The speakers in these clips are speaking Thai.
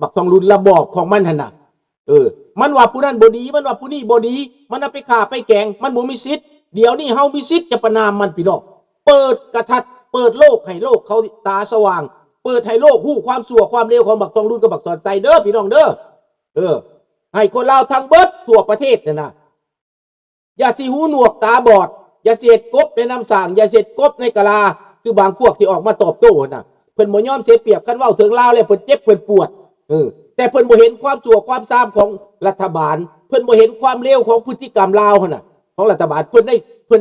บักทองรุนระบอบของมันหั่นน่ะมันว่าผู้นั้นบ่ดีมันว่าผู้นี้บ่ดีมันเอาไปฆ่าไปแกงมันบ่มีสิทธิ์เดี๋ยวนี้เฮามีสิทธิ์จะประณามมันพี่น้องเปิดกระทัดเปิดโลกให้โลกเขาตาสว่างเปิดให้โลกฮู้ความชั่วความเลวของบักทองรุนกับบักสอนใจเด้อพี่น้องเด้อให้คนลาวทั้งเบิดทั่วประเทศนั่นน่ะอย่าสิหูหนวกตาบอดอย่าเสียดกบในน้ำสางอย่าเสียดกบในกะลาคือบางพวกที่ออกมาตอบโต้น่ะเพิ่นบ่ยอมเสียเปรียบคันเว้าถึงลาวแล้วเพิ่นเจ็บเพิ่นปวดแต่เพิ่นบ่เห็นความชั่วความซามของรัฐบาลเพิ่นบ่เห็นความเลวของพฤติกรรมลาวหั่นน่ะของรัฐบาลเพิ่นไ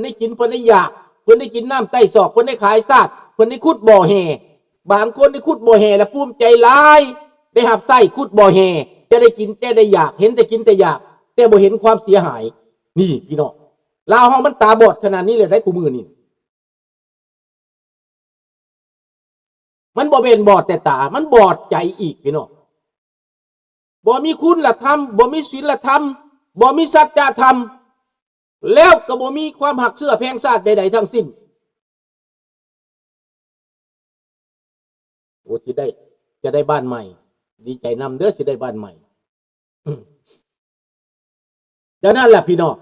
ด้กินเพิ่นได้อยากเพิ่นได้กินน้ำใต้ศอกเพิ่นได้ขายซาดเพิ่นได้ขุดบ่อแห่บางคนได้ขุดบ่อแห่แล้วภูมิใจหลายได้หับไส้ขุดบ่อแห่จะได้กินแต่ได้อยากเห็นแต่กินแต่อยากแต่บ่เห็นความเสียหายนี่พี่น้องลาวเฮามันตาบอดขนาดนี้เลยได้คู่มือนี่มันบ่เป็นบอดแต่ตามันบอดใจอีกพี่น้องบ่มีคุณธรรมบ่มีศีลธรรมบ่มีสัจธรรมแล้วก็บ่มีความหักเสื้อแพงชาติใดๆทั้งสิ้นโอ้สิได้จะได้บ้านใหม่ดีใจนำเด้อสิได้บ้านใหม่ดังนั้นแหละพี่น้อง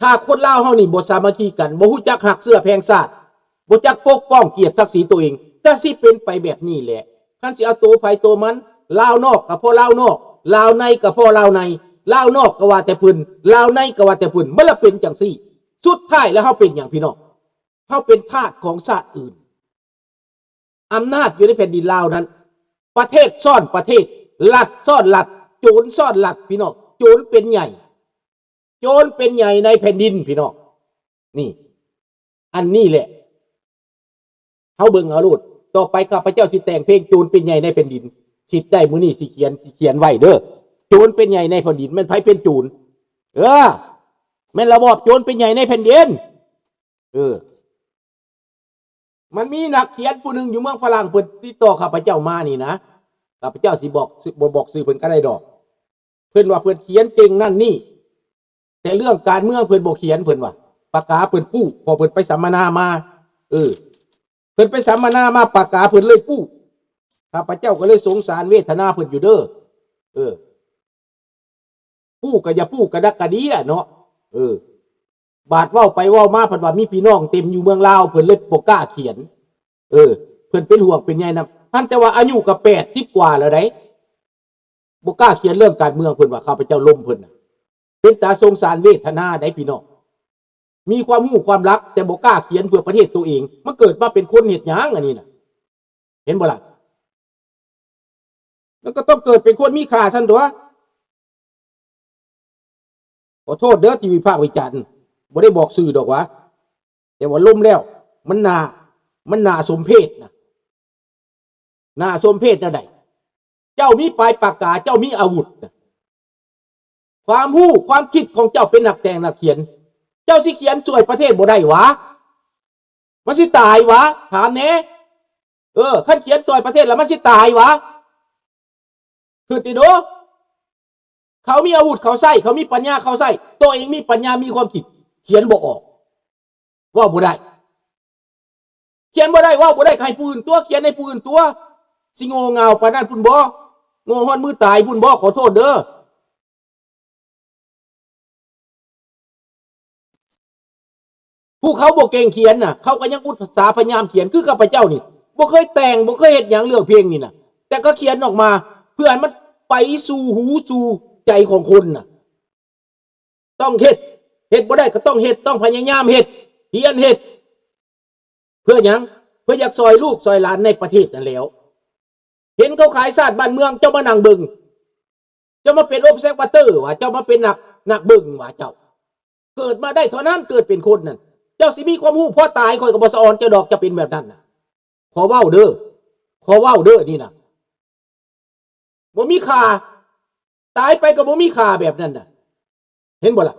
ถ้าคนลาวเฮานี่บ่สามัคคีกันบ่ฮู้จักหักเสื้อแพงชาติบ่จักปกป้องเกียรติศักดิ์ศรีตัวเองก็สิเป็นไปแบบนี้แหละคันสิเอาตัวไผตัวมันลาวนอกก็พอลาวนอกลาวในก็พอลาวในลาวนอกก็ว่าแต่เพิ่นลาวในก็ว่าแต่เพิ่นมันละเป็นจังซี่สุดท้ายแล้วเฮาเป็นหยังพี่น้องเฮาเป็นทาสของชาติอื่นอำนาจอยู่ในแผ่นดินลาวนั้นประเทศซ่อนประเทศลัดซ่อนลัดโจรซ่อนลัดพี่น้องโจรเป็นใหญ่โจรเป็นใหญ่ในแผ่นดินพี่น้องนี่อันนี้แหละเฮาเบิ่งเอาโลดต่อไปข้าพเจ้าสิแต่งเพลงโจรเป็นใหญ่ในแผ่นดินคิดได้มื้อนี้สิเขียนไว้เด้อโจรเป็นใหญ่ในแผ่นดินมันไผเป็นโจรแม่นระบอบโจรเป็นใหญ่ในแผ่นดินมันมีนักเขียนผู้หนึ่งอยู่เมืองฝรั่งเพิ่นติดต่อข้าพเจ้ามานี่นะข้าพเจ้าสิบอกชื่อเพิ่นก็ได้ดอกเพิ่นว่าเพิ่นเขียนเก่งนั่นนี่แต่เรื่องการเมืองเพิ่นบ่เขียนเพิ่นว่าปากกาเพิ่นปู้พอเพิ่นไปสัมมนามาเพิ่นไปสัมมนามาปากกาเพิ่นเลยปู้ข้าพเจ้าก็เลยสงสารเวทนาเพิ่นอยู่เด้อปู้ก็อย่าปู้กระดักกระเดียเนาะบาดเว้าไปเว้ามาเพิ่นว่ามีพี่น้องเต็มอยู่เมืองลาวเพิ่นเลยบ่กล้าเขียนเพิ่นเป็นห่วงเป็นใยนำท่านแต่ว่าอายุก็80กว่าแล้วได้บ่กล้าเขียนเรื่องการเมืองเพิ่นว่าข้าพเจ้าล้มเพิ่นน่ะเป็นตาสงสารเวทนาได้พี่น้องมีความรู้ความรักแต่บ่กล้าเขียนเพื่อประเทศตัวเองมันเกิดมาเป็นคนเฮ็ดหยังอันนี้น่ะเห็นบ่ล่ะแล้วก็ต้องเกิดเป็นคนมีค่าซั่นตัวขอโทษเด้อที่วิพากษ์วิจารณ์บ่ได้บอกชื่อดอกวะแต่ว่าล้มแล้วมันน่าสมเพชนะน่าสมเพชนะใดเจ้ามีปลายปากกาเจ้ามีอาวุธนะความรู้ความคิดของเจ้าเป็นนักแต่งนักเขียนเจ้าสิเขียนช่วยประเทศบ่ได้วะมันสิตายวะถามแหน่คันเขียนช่วยประเทศแล้วมันสิตายวะคือติโดเขามีอาวุธเขาใส่เขามีปัญญาเขาใส่ตัวเองมีปัญญามีความคิดเขียนบ่ออกว่าบ่ได้เขียนบ่ได้ว่าบ่ได้ใครผู้อื่นตัวเขียนในผู้อื่นตัวสิโง่เงาปานนั้นพุ่นบ่โง่ฮอดมือตายพุ่นบ่ขอโทษเด้อผู้เขาบ่เก่งเขียนน่ะเขาก็ยังอุตสาห์พยายามเขียนคือข้าพเจ้านี่บ่เคยแต่งบ่เคยเฮ็ดหยังเรื่องเพลงนี่น่ะแต่ก็เขียนออกมาเพื่อให้มันไปสู่หูสู่ใจของคนน่ะต้องเฮ็ดบ่ได้ก็ต้องเฮ็ดต้องพยายามเฮ็ดเขียนเฮ็ดเพื่อหยังเพื่ออยากซอยลูกซอยหลานในประเทศนั่นแล้วเห็นเขาขายชาติบ้านเมืองเจ้ามานั่งเบิ่งเจ้ามาเป็นโอเปอเรชั่นเตอร์ว่าเจ้ามาเป็นนักเบิ่งว่าเจ้าเกิดมาได้เท่านั้นเกิดเป็นคนนั่นเจ้าสิมีความรู้พอตายค่อยก็บ่สะออนเจ้าดอกจะเป็นแบบนั้นน่ะขอเว้าเด้อนี่น่ะบ่มีค่าตายไปก็บ่มีค่าแบบนั้นน่ะเห็นบ่ล่ะ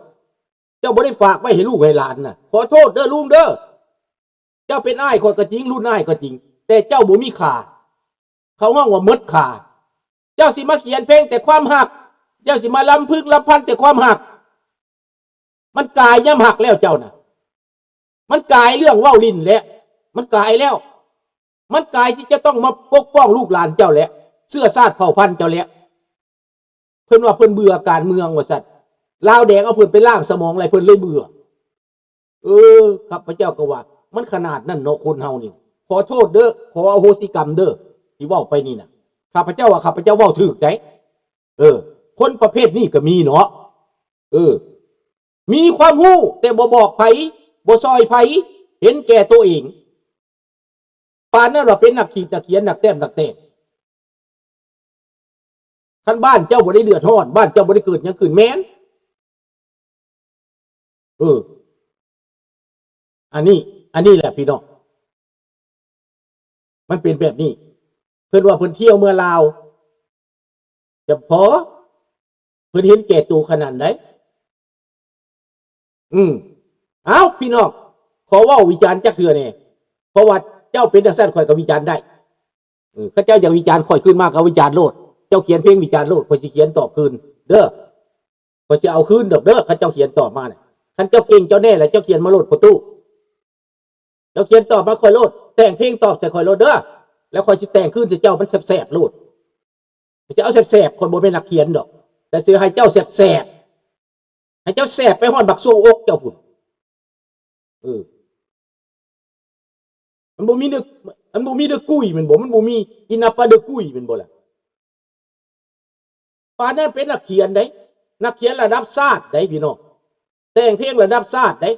เจ้าบ่ได้ฝากไว้ให้ลูกให้หลานน่ะขอโทษเด้อลุงเด้อเจ้าเป็นอ้ายคนก็จริงรุ่นอ้ายก็จริงแต่เจ้าบ่มีค่าเขาห้องว่าหมดค่าเจ้าสิมาเขียนเพลงแต่ความหักเจ้าสิมาลำพึกลำพันแต่ความหักมันกายย่ำหักแล้วเจ้าน่ะมันกายเรื่องว่าวลิ้นแล้วมันกายแล้วมันกายที่จะต้องมาปกป้องลูกหลานเจ้าแล้ว เสื้อซาดเผ่าพันธุ์เจ้าแล้วเพิ่นว่าเพิ่นเบื่อการเมืองว่าซั่นลาวแดงเอาเพิ่นไปล้างสมองอะไรเพิ่นเลยเบื่อข้าพเจ้าก็ว่ามันขนาดนั้นเนาะคนเฮานี่ขอโทษเด้อขออโหสิกรรมเด้อที่เว้าไปนี่น่ะข้าพเจ้าว่าข้าพเจ้าเว้าถูกได้คนประเภทนี้ก็มีเนาะมีความรู้แต่บ่บอกไผบ่ซอยไผเห็นแก่ตัวเองปานนั้นว่าเป็นนักขีดนักเขียนนักแต้มนักแต่งคันบ้านเจ้าบ่ได้เดือดร้อนบ้านเจ้าบ่ได้เกิดหยังขึ้นแม่นอันนี้แหละพี่น้องมันเป็นแบบนี้เพิ่นว่าเพิ่นเที่ยวเมื่อลาวจะพอเพิ่นเห็นแก่ตัวขนาดไหนเอาพี่น้องขอว่าวิจารณ์จักเทื่อแน่เพราะว่าเจ้าเป็นจังซั่นข่อยก็วิจารณ์ได้ข้าเจ้าอยากวิจารณ์ข่อยขึ้นมากก็วิจารณ์โลดเจ้าเขียนเพลงวิจารณ์โลดข่อยสิเขียนตอบคืนเด้อข่อยสิเอาคืนดอกเด้อข้าเจ้าเขียนตอบมาน่ะคันเจ้าเก่งเจ้าแน่แหละเจ้าเขียนมาโลดประตูเจ้าเขียนตอบมาข่อยโลดแต่งเพลงตอบใส่ข่อยโลดเด้อแล้วข่อยสิแต่งคืนใส่เจ้ามันแสบๆโลดจะเอาแสบๆคนบ่เป็นนักเขียนดอกแต่สิให้เจ้าแสบๆให้เจ้าแสบไปฮอดบักโซอกเจ้าพุ่นมันบ่มีนึกกุ้ยมันบ่มีอินาปะเดกุ้ยมันบ่ล่ะปานนั้นเป็นนักเขียนได้นักเขียนระดับชาติได้พี่น้องแต่งเพลงระดับชาติได้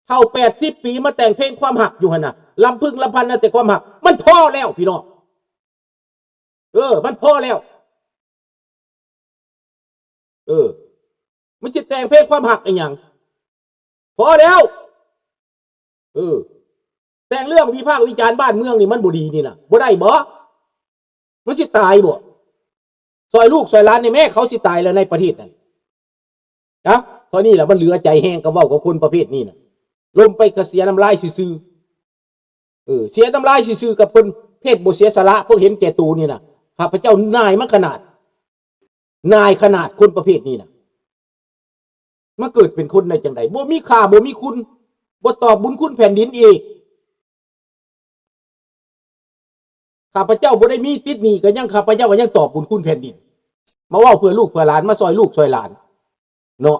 เท่า80 ปีมาแต่งเพลงความหักอยู่หั่นน่ะลำพึงลำพันนะแต่ความหักมันพอแล้วพี่น้องมันพอแล้วมันจะแต่งเพลงความหักอีหยังพอแล้วแต่งเรื่องวิพากษ์วิจารณ์บ้านเมืองนี่มันบ่ดีนี่น่ะบ่ได้บ่มันสิตายบ่ซอยลูกซอยหลานนี่แม่เขาสิตายแล้วในประเทศนั้นเพราะนี่แหละมันเหลือใจแห้งกับเว้ากับคนประเภทนี้น่ะลมไปก็เสียน้ำลายซื่อเสียน้ำลายซื่อกับคนเพศบ่เสียสละพวกเห็นแก่ตัวนี่น่ะข้าพเจ้านายมันขนาดคนประเภทนี้น่ะมาเกิดเป็นคนได้จังได๋บ่มีค่าบ่มีคุณบ่ตอบบุญคุณแผ่นดินอีกข้าพเจ้าบ่ได้มีติดหนี้ก็ยังข้าพเจ้าก็ยังตอบบุญคุณแผ่นดินมาเว้าเพื่อลูกเพื่อหลานมาซอยลูกซอยหลานเนาะ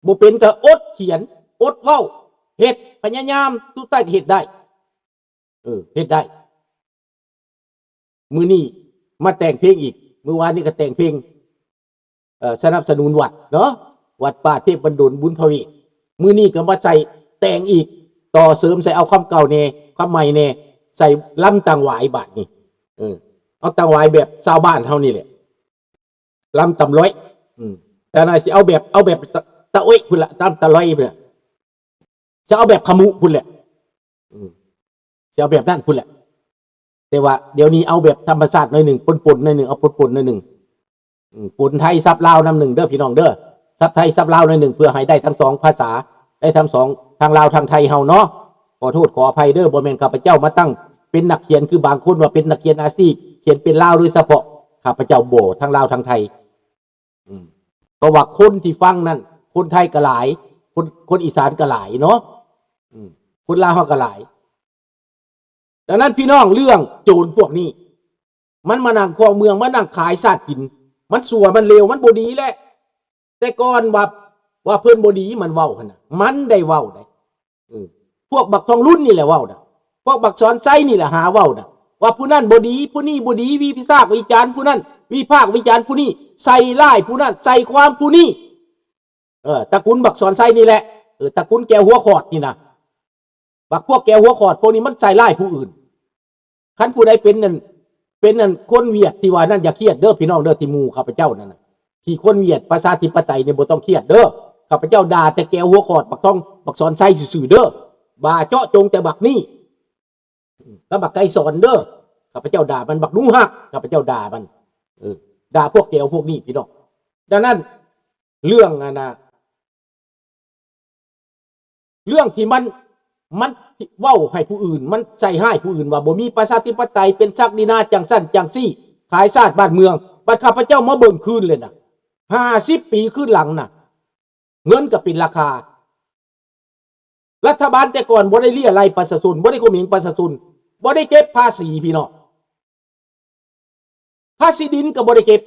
บ่เป็นก็อดเขียนอดเว้าเฮ็ดพยายามทุกใต้เฮ็ดได้เฮ็ดได้มื้อนี้มาแต่งเพลงอีกมื้อวานนี้ก็แต่งเพลงสนับสนุนวัดเนาะวัดป่าเทพบันดลบุญพเวทมื้อนี้ก็มาใส่แต่งอีกต่อเสริมใส่เอาความเก่าแน่ความใหม่แน่ใส่ลำตังหวายบาดนี่เอาตังหวายแบบชาวบ้านเฮานี่แหละลำตำร้อยแต่นายสิเอาแบบตะอ้อยพุ่นละตำตะร้อยพุ่นละจะเอาแบบขมุพุ่นแหละจะเอาแบบนั้นพุ่นแหละแต่ว่าเดี๋ยวนี้เอาแบบธรรมชาติหน่อยหนึ่งปนๆหน่อยหนึ่งเอาปนๆหน่อยหนึ่งปนไทยซับลาวน้ำหนึ่งเด้อพี่น้องเด้อซับไทยซับลาวหน่อยหนึ่งเพื่อให้ได้ทั้งสองภาษาได้ทั้งสองทางลาวทางไทยเฮาเนาะขอโทษขออภัยเด้อบ่แม่นข้าพเจ้ามาตั้งเป็นนักเขียนคือบางคนว่าเป็นนักเขียนอาชีพเขียนเป็นลาวโดยเฉพาะข้าพเจ้าโบทั้งลาวทางไทยเพราะว่าคนที่ฟังนั่นคนไทยก็หลายคนอีสานก็หลายเนาะคนลาวก็หลายดังนั้นพี่น้องเรื่องโจรพวกนี้มันมานั่งครองเมืองมานั่งขายชาติกินมันสัวมันเลวมันบ่ดีแหละแต่ก่อนว่าเพิ่นบ่ดีมันเว้าหั่นน่ะมันได้เว้าได้พวกบักทองรุ่นนี่แหละเว้าน่ะพวกบักสอนไส้นี่แหละหาเว้าน่ะว่าผู้นั้นบ่ดีผู้นี้บ่ดีวิพากษ์วิจารณ์ผู้นั้นวิพากษ์วิจารณ์ผู้นี้ใส่ร้ายผู้นั้นใส่ความผู้นี้ตระกูลบักสอนไส้นี่แหละตระกูลแก้วหัวขอดนี่นะบักพวกแก้วหัวขอดพวกนี้มันใส่ร้ายผู้อื่นคันผู้ใดเป็นนั่นคนเวียดที่ว่านั่นอย่าเครียดเด้อพี่น้องเด้อที่หมู่ข้าพเจ้านั่นน่ะที่คนเวียดประชาธิปไตยเนี่ยบ่ต้องเครียดเด้อข้าพเจ้าด่าแต่แก้วหัวขอดบักต้องบักสอนไส้ซื่อๆเด้อบ่าเจาะจงแต่บักนี่ก็บักไก่สอนเด้อข้าพเจ้าด่ามันบักหนูฮักข้าพเจ้าด่ามันด่าพวกแก้วพวกนี้พี่น้องดังนั้นเรื่องเรื่องที่มันเว้าให้ผู้อื่นมันใส่ให้ผู้อื่นว่าบ่มีประชาธิปไตยเป็นศักดินาจังสั้นจังซี่ขายชาติบ้านเมืองบัดข้าพเจ้ามาเบิ่งคืนเลยน่ะ50 ปีขึ้นหลังน่ะเงินก็เป็นราคารัฐบาลแต่ก่อนบ่ได้เลี้ยไรประชาชนบ่ได้ข่มเหงประชาชนบ่ได้เก็บภาษีพี่น้อง ภาษีดินก็บ่ได้เก็บ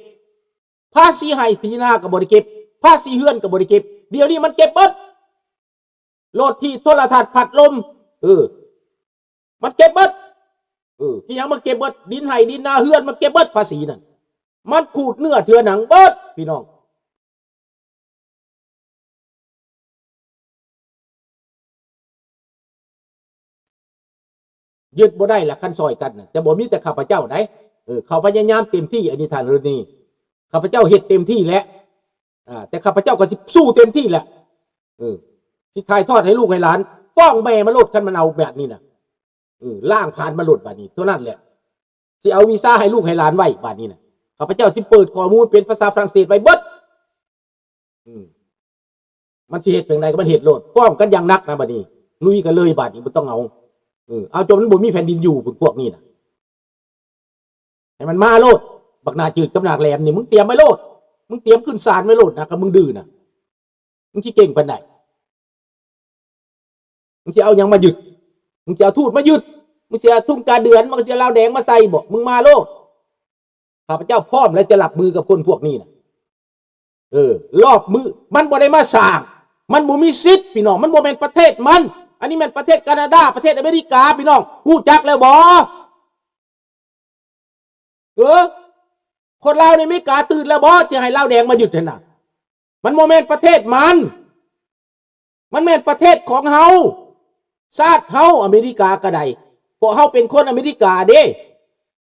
ภาษีให้ที่นาก็บ่ได้เก็บภาษีเฮือนก็บ่ได้เก็บเดี๋ยวนี้มันเก็บเบิดโลดที่โทรทัศน์พัดลมมันเก็บเบิดที่ยังมาเก็บเบิดดินให้ดินนาเฮือนมันเก็บเบิดภาษีนั่นมันขูดเนื้อเถื่อหนังเบิดพี่น้องยึดบ่ได้ละคันซอยกันนะแต่บ่มีแต่ข้าพเจ้าได้เขาพยายามเต็มที่อันนี้ท่านฤนีข้าพเจ้าเฮ็ดเต็มที่แล้วแต่ข้าพเจ้าก็สิสู้เต็มที่แหละที่ถ่ายทอดให้ลูกให้หลานฟ้องแม่มาโลดกันมันเอาแบบนี้นะล่างผ่านมาโลดบาดนี้เท่านั้นแหละที่เอาวีซ่าให้ลูกให้หลานไว้บาดนี้นะข้าพเจ้าสิเปิดข้อมูลเป็นภาษาฝรั่งเศสไว้เบิดมันสิเฮ็ดเป็นไรก็มันเฮ็ดโลดฟ้องกันอย่างนักนะบาดนี้ลุยกันเลยบาดนี้บ่ต้องเอาจนมันบ่มีแผ่นดินอยู่พวกนี้นะให้มันมาโลดบักนาจืดกับนาแหลมนี่มึงเตรียมไว้โลดมึงเตรียมขึ้นศาลไว้โลดนะกับมึงดื้อนะมึงที่เก่งปานใดมึงจะเอายังมาหยุดมึงจะเอาทูตมาหยุดมึงจะทุ่มกาเดือนมึงจะลาวแดงมาใส่บอกมึงมาโลดข้าพเจ้าพร้อมและจะหลับมือกับคนพวกนี้นะรอบมือมันบ่ได้มาสร้างมันบ่มีสิทธิ์พี่น้องมันบ่แม่นประเทศมันอันนี้แม่นประเทศแคนาดาประเทศอเมริกาพี่น้องฮู้จักแล้วบ่คนลาวในอเมริกาตื่นแล้วบ่ที่ให้ลาวแดงมาหยุดน่ะมันบ่แม่นประเทศมันแม่นประเทศของเฮาชาติเฮาอเมริกาก็ได้เพราะเฮาเป็นคนอเมริกาเด้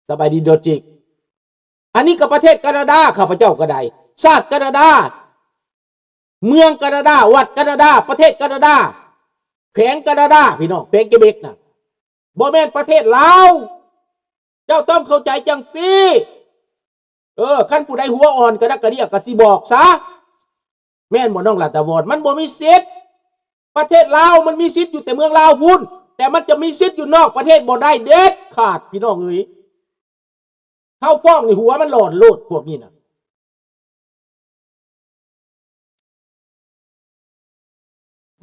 สบายดีโดจิกอันนี้ก็ประเทศแคนาดาข้าพเจ้าก็ได้ชาติแคนาดาเมืองแคนาดาวัดแคนาดาประเทศแคนาดาแขวงแคนาดาพี่น้องแขวงเกเบกนะบ่แม่นประเทศลาวเจ้าต้องเข้าใจจังสิคันผู้ใดหัวอ่อนกระดักกระเดียกก็สิบอกซะแม่นบ่น้องลาตาวอนมันบ่มีสิทธิ์ประเทศลาวมันมีสิทธิ์อยู่แต่เมืองลาวพุ่นแต่มันจะมีสิทธิ์อยู่นอกประเทศบ่ได้เด็ดขาดพี่น้องเอ้ยเฮาฟ้องนี่หัวมันหลอนโลดพวกนี้น่ะ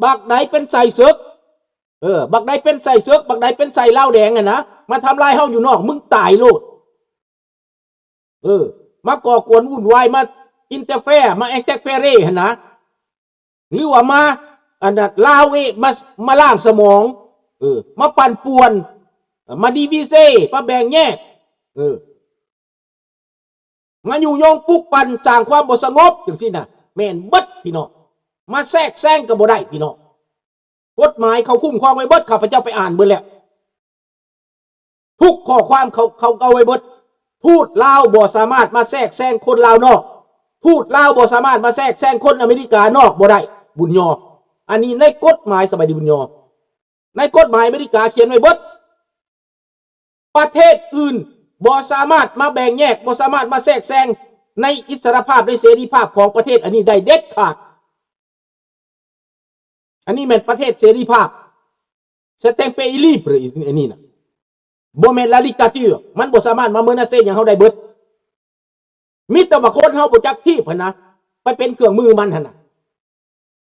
บักใดเป็นใส่ซึกบักใดเป็นใส่ซึกบักใดเป็นใส่เหล้าแดงนะมาทำลายเฮาอยู่นอกมึงตายโลดมาก่อกวนวุ่นวายมาอินเตอร์เฟร์มาแองแตกเฟเร่หั่นนะหรือว่ามาอันนั้นลาวมาล้างสมองมาปั่นป่วนมาดีวีเซ่มาแบ่งแยกมาอยู่ยงปุกปั่นสร้างความบ่สงบจังซี่น่ะแม่นเบิดพี่น้องมาแทรกแซงก็บ่ได้พี่น้องกฎหมายเขาคุ้มครองไว้เบิดข้าพเจ้าไปอ่านเบิดแล้วทุกข้อความเขาเอาไว้เบิดทูตลาวบ่สามารถมาแทรกแซงคนลาวนอกทูตลาวบ่สามารถมาแทรกแซงคนอเมริกานอกบ่ได้บุญยออันนี้ในกฎหมายสบายดีบุญยอในกฎหมายอเมริกาเขียนไว้เบิดประเทศอื่นบ่สามารถมาแบ่งแยกบ่สามารถมาแทรกแซงในอิสรภาพในเสรีภาพของประเทศอันนี้ได้เด็ดขาดอันนี้แม่นประเทศเสรีภาพสเต็งเปอีลีปหรืออันนี้นะบ่แม่นลาดิกาติวมันบ่สามารถมาเมือนาเซอย่างเฮาได้เบิดมีแต่ว่าคนเฮาบ่จักที่พุ่นนะไปเป็นเครื่องมือมันหั่นน่ะ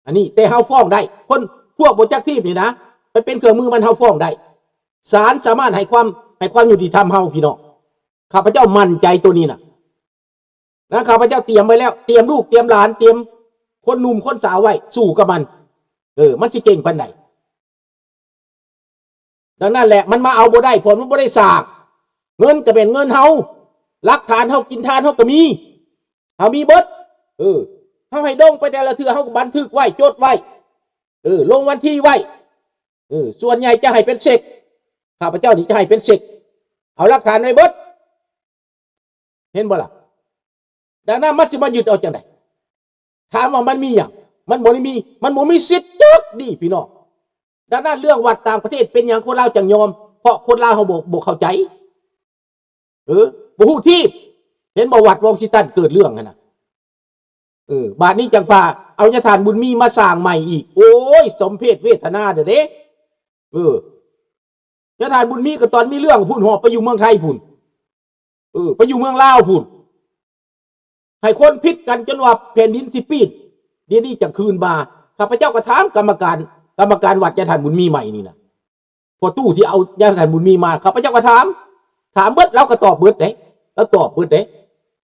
อันนี้แต่เฮาฟ้องได้คนพวกบ่จักที่นี่นะไปเป็นเครื่องมือมันเฮาฟ้องได้ศาลสามารถให้ความยุติธรรมเฮาพี่น้องข้าพเจ้ามั่นใจตัวนี้น่ะข้าพเจ้าเตรียมไว้แล้วเตรียมลูกเตรียมหลานเตรียมคนหนุ่มคนสาวไว้สู้กับมันมันสิเก่งปานใดดังนั้นแหละมันมาเอาบ่ได้ผลมันบ่ได้สร้างเงินก็เป็นเงินเฮาหลักฐานเฮากินทานเฮาก็มีเฮามีเบิดเฮาให้ดงไปแต่ละเทื่อเฮาก็บันทึกไว้จดไว้ลงวันที่ไว้ส่วนใหญ่จะให้เป็นเช็คข้าพเจ้านี่จะให้เป็นเช็คเอาหลักฐานไว้เบิดเห็นบ่ล่ะดังนั้นมันสิมายึดเอาจังได๋ถามว่ามันมีหยังมันบ่มีสิทธิ์จักดีพี่น้องดังนั้นเรื่องวัดต่างประเทศเป็นอย่างคนลาวจังยอมเพราะคนลาวเขาบ่เข้าใจบ่ฮู้ที่เห็นบ่วัดวงสิตันเกิดเรื่องกันน่ะบาดนี้จังพาเอาญาทานบุญมีมาสร้างใหม่อีกโอ้ยสมเพชเวทนาเด้อญาทานบุญมีก็ตอนมีเรื่องพุ่นหอบไปอยู่เมืองไทยพุ่นไปอยู่เมืองลาวพุ่นให้คนพิษกันจนว่าแผ่นดินสิปีดเดี๋ยวนี้จะคืนมาข้าพเจ้าก็ถามกรรมการวัดญาทานบุญมีใหม่นี่นะพอตู้ที่เอาญาทานบุญมีมาข้าพเจ้าก็ถามเบิดเราก็ตอบเบิดเด้แล้วตอบเบิดเด้